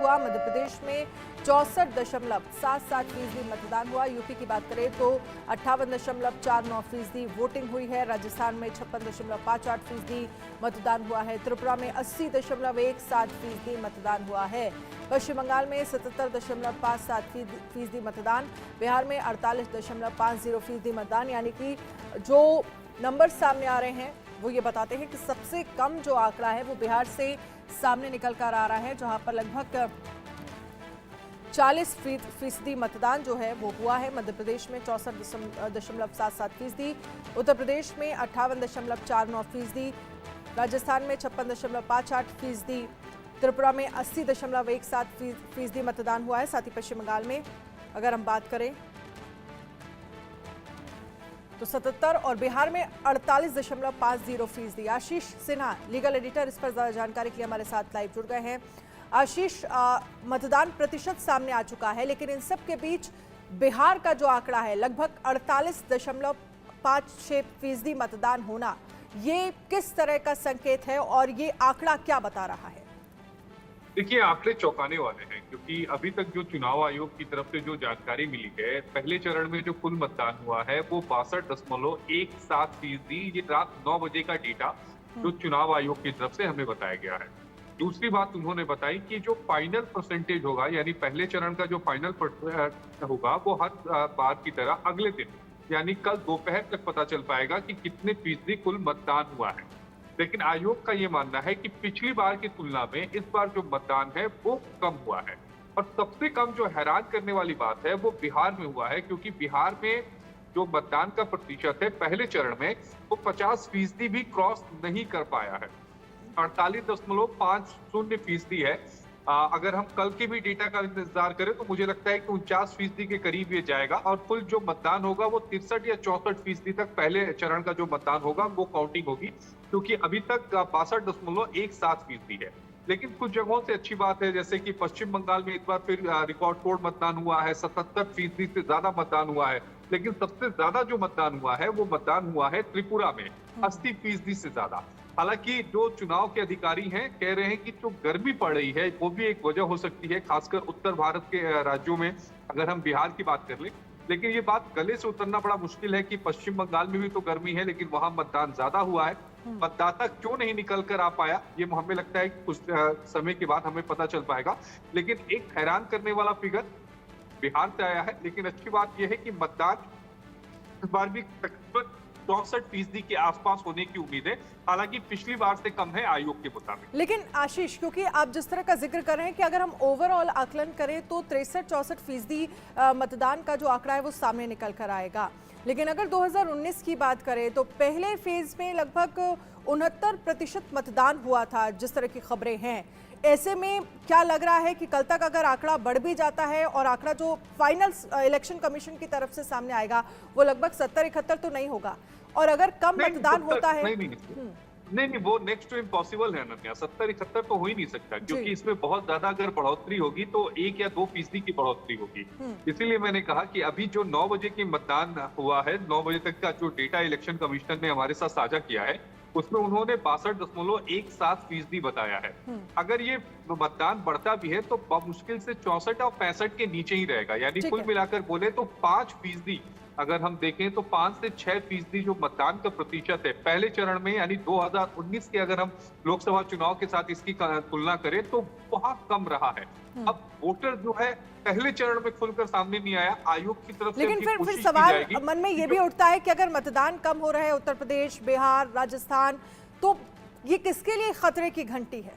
हुआ। मध्य प्रदेश में 64.77% मतदान हुआ। यूपी की बात करें तो 58.49% वोटिंग हुई है। राजस्थान में 56.58% मतदान हुआ है। त्रिपुरा में 80.17% मतदान हुआ है। पश्चिम बंगाल में 77.57% मतदान, बिहार में 48.50% मतदान। यानी कि जो नंबर सामने आ रहे हैं वो ये बताते हैं कि सबसे कम जो आंकड़ा है वो बिहार से सामने निकल कर आ रहा है, जहां पर लगभग 40% मतदान जो है वो हुआ है। मध्य प्रदेश में 64.77%, उत्तर प्रदेश में 58.49%, राजस्थान में 56.58%, त्रिपुरा में 80.17% मतदान हुआ है। साथ ही पश्चिम बंगाल में अगर हम बात करें तो 77 और बिहार में 48.50%। आशीष सिन्हा, लीगल एडिटर, इस पर ज्यादा जानकारी के लिए हमारे साथ लाइव जुड़ गए हैं। आशीष, मतदान प्रतिशत सामने आ चुका है, लेकिन इन सब के बीच बिहार का जो आंकड़ा है लगभग 48.56% मतदान होना, ये किस तरह का संकेत है और ये आंकड़ा क्या बता रहा है? देखिए, आंकड़े चौंकाने वाले हैं, क्योंकि अभी तक जो चुनाव आयोग की तरफ से जो जानकारी मिली है, पहले चरण में जो कुल मतदान हुआ है वो 62.17%। ये रात 9 बजे का डेटा जो चुनाव आयोग की तरफ से हमें बताया गया है। दूसरी बात उन्होंने बताई कि जो फाइनल परसेंटेज होगा, यानी पहले चरण का जो फाइनल होगा वो हर बार की तरह अगले दिन यानी कल दोपहर तक पता चल पाएगा कि कितने फीसदी कुल मतदान हुआ है। लेकिन आयोग का ये मानना है कि पिछली बार की तुलना में इस बार जो मतदान है वो कम हुआ है। और सबसे कम जो हैरान करने वाली बात है वो बिहार में हुआ है, क्योंकि बिहार में जो मतदान का प्रतिशत है पहले चरण में वो 50% भी क्रॉस नहीं कर पाया है। 48.50% है। अगर हम कल के भी डेटा का इंतजार करें तो मुझे लगता है कि 49% के करीब ये जाएगा और कुल जो मतदान होगा वो 63 या 64% तक पहले चरण का जो मतदान होगा वो काउंटिंग होगी, क्योंकि अभी तक 62.17% है। लेकिन कुछ जगहों से अच्छी बात है, जैसे कि पश्चिम बंगाल में एक बार फिर रिकॉर्ड तोड़ मतदान हुआ है, 77% से ज्यादा मतदान हुआ है। लेकिन सबसे ज्यादा जो मतदान हुआ है वो मतदान हुआ है त्रिपुरा में, 80% से ज्यादा। हालांकि जो चुनाव के अधिकारी हैं कह रहे हैं कि जो गर्मी पड़ रही है वो भी एक वजह हो सकती है, खासकर उत्तर भारत के राज्यों में, अगर हम बिहार की बात कर लें। लेकिन ये बात गले से उतरना बड़ा मुश्किल है कि पश्चिम बंगाल में भी तो गर्मी है, लेकिन वहां मतदान ज्यादा हुआ है। मतदाता क्यों नहीं निकल कर आ पाया, ये हमें लगता है कि कुछ समय के बाद हमें पता चल पाएगा। लेकिन एक हैरान करने वाला फिगर बिहार से आया है। लेकिन अच्छी बात यह है कि मतदान इस बार भी तकरीबन 64% के आसपास होने की उम्मीद है, हालांकि पिछली बार से कम है आयोग के मुताबिक। लेकिन आशीष, क्योंकि आप जिस तरह का जिक्र कर रहे हैं कि अगर हम ओवरऑल आकलन करें तो 63-64% मतदान का जो आंकड़ा है वो सामने निकल कर आएगा। लेकिन अगर 2019 की बात करें तो पहले फेज में लगभग 69% मतदान हुआ था, जिस तरह की खबरें हैं। ऐसे में क्या लग रहा है कि कल तक अगर आंकड़ा बढ़ भी जाता है और आंकड़ा जो फाइनल इलेक्शन कमिशन की तरफ से सामने आएगा वो लगभग 70-71 तो नहीं होगा, और अगर कम मतदान होता है नहीं, वो नेक्स्ट टू इम्पॉसिबल है अनन्या। 70-71 तो हो ही नहीं सकता, क्योंकि इसमें बहुत ज्यादा अगर बढ़ोतरी होगी तो 1 या 2% की बढ़ोतरी होगी। इसीलिए मैंने कहा कि अभी जो 9 बजे की मतदान हुआ है, 9 बजे तक का जो डेटा इलेक्शन कमिश्नर ने हमारे साथ साझा किया है, उसमें उन्होंने 62.17% बताया है। अगर ये मतदान बढ़ता भी है तो मुश्किल से 64 और 65 के नीचे ही रहेगा, यानी कुल मिलाकर बोले तो 5%, अगर हम देखें तो 5 से 6% जो मतदान का प्रतिशत है पहले चरण में, यानी 2019 के अगर हम लोकसभा चुनाव के साथ इसकी तुलना करें तो बहुत कम रहा है। अब वोटर जो है पहले चरण में खुलकर सामने नहीं आया, आयोग की तरफ से। लेकिन फिर सवाल मन में ये भी उठता है कि अगर मतदान कम हो रहा है उत्तर प्रदेश, बिहार, राजस्थान, तो ये किसके लिए खतरे की घंटी है?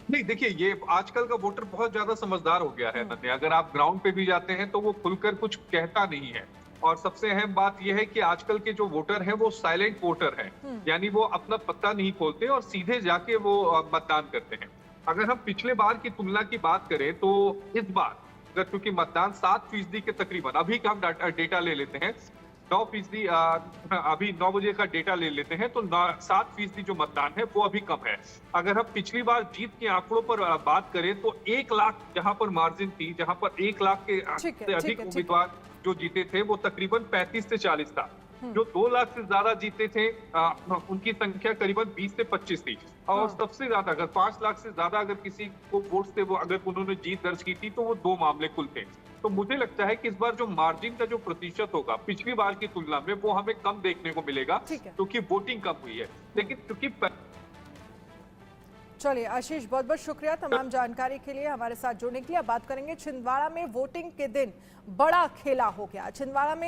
नहीं, देखिए, ये आजकल का वोटर बहुत ज्यादा समझदार हो गया है नन्हे। अगर आप ग्राउंड पे भी जाते हैं तो वो खुलकर कुछ कहता नहीं है। और सबसे अहम बात यह है कि आजकल के जो वोटर हैं वो साइलेंट वोटर हैं, यानी वो अपना पत्ता नहीं खोलते और सीधे जाके वो मतदान करते हैं। अगर हम पिछले बार की तुलना की बात करें तो इस बार अगर क्योंकि मतदान 7% के तकरीबन, अभी का हम डेटा ले लेते हैं, 9%, अभी 9 बजे का डेटा ले लेते हैं तो 7% जो मतदान है वो अभी कम है। अगर हम पिछली बार जीत के आंकड़ों पर बात करें तो 1 लाख जहां पर मार्जिन थी, जहां पर 1 लाख के से अधिक उम्मीदवार जो जीते थे, वो तकरीबन 35 से 40 था। जो 2 लाख से ज्यादा जीते थे उनकी संख्या करीबन 20 से 25 थी। और सबसे ज्यादा अगर 5 लाख से ज्यादा अगर किसी को वोट से वो अगर उन्होंने जीत दर्ज की थी तो वो 2 मामले कुल थे। तो मुझे लगता है कि इस बार जो मार्जिन का जो प्रतिशत होगा पिछली बार की तुलना में वो हमें कम देखने को मिलेगा, ठीक है। क्योंकि वोटिंग कम हुई है। लेकिन क्योंकि चलिए आशीष, बहुत बहुत शुक्रिया तमाम जानकारी के लिए, हमारे साथ जुड़ने के लिए। अब बात करेंगे छिंदवाड़ा में वोटिंग के दिन बड़ा खेला हो गया। छिंदवाड़ा में